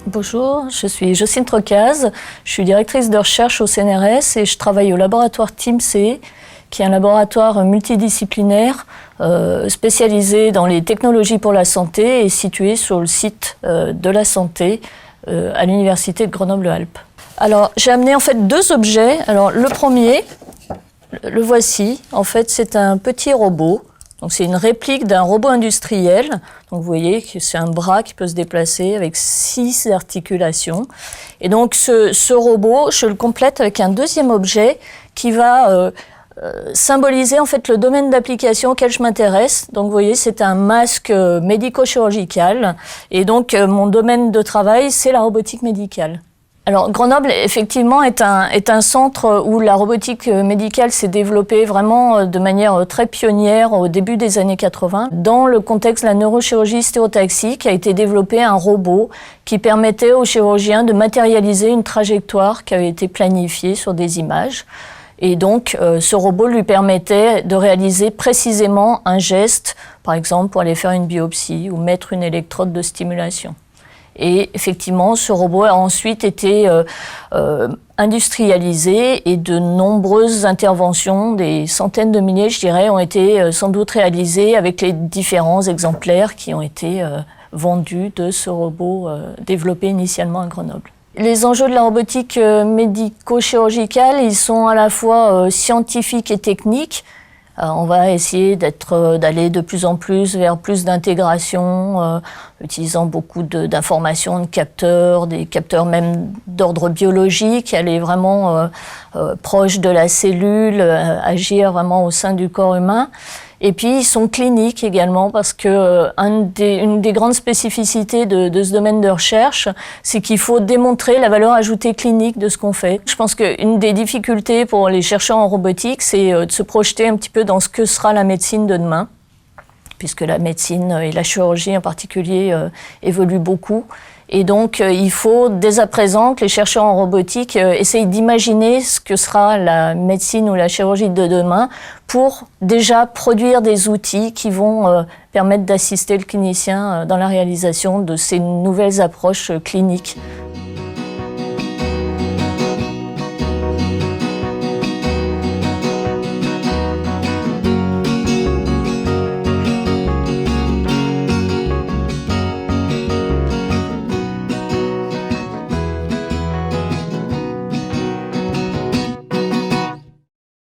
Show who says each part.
Speaker 1: Bonjour, je suis Jocelyne Trocaz, je suis directrice de recherche au CNRS et je travaille au laboratoire TIMC, qui est un laboratoire multidisciplinaire spécialisé dans les technologies pour la santé et situé sur le site de la santé à l'université de Grenoble-Alpes. Alors j'ai amené en fait deux objets. Alors le premier, le voici, en fait c'est un petit robot. Donc c'est une réplique d'un robot industriel. Donc vous voyez que c'est un bras qui peut se déplacer avec 6 articulations. Et donc ce robot, je le complète avec un deuxième objet qui va symboliser en fait le domaine d'application auquel je m'intéresse. Donc vous voyez, c'est un masque médico-chirurgical. Et donc mon domaine de travail, c'est la robotique médicale. Alors Grenoble, effectivement, est un centre où la robotique médicale s'est développée vraiment de manière très pionnière au début des années 80. Dans le contexte de la neurochirurgie stéréotaxique, a été développé un robot qui permettait aux chirurgiens de matérialiser une trajectoire qui avait été planifiée sur des images. Et donc, ce robot lui permettait de réaliser précisément un geste, par exemple pour aller faire une biopsie ou mettre une électrode de stimulation. Et effectivement, ce robot a ensuite été industrialisé et de nombreuses interventions, des centaines de milliers, je dirais, ont été sans doute réalisées avec les différents exemplaires qui ont été vendus de ce robot développé initialement à Grenoble. Les enjeux de la robotique médico-chirurgicale, ils sont à la fois scientifiques et techniques. On va essayer d'aller de plus en plus vers plus d'intégration, utilisant beaucoup d'informations, de capteurs, des capteurs même d'ordre biologique, aller vraiment proche de la cellule, agir vraiment au sein du corps humain. Et puis, ils sont cliniques également parce que une des grandes spécificités de ce domaine de recherche, c'est qu'il faut démontrer la valeur ajoutée clinique de ce qu'on fait. Je pense qu'une des difficultés pour les chercheurs en robotique, c'est de se projeter un petit peu dans ce que sera la médecine de demain, puisque la médecine et la chirurgie en particulier évoluent beaucoup. Et donc, il faut dès à présent que les chercheurs en robotique essayent d'imaginer ce que sera la médecine ou la chirurgie de demain pour déjà produire des outils qui vont permettre d'assister le clinicien dans la réalisation de ces nouvelles approches cliniques.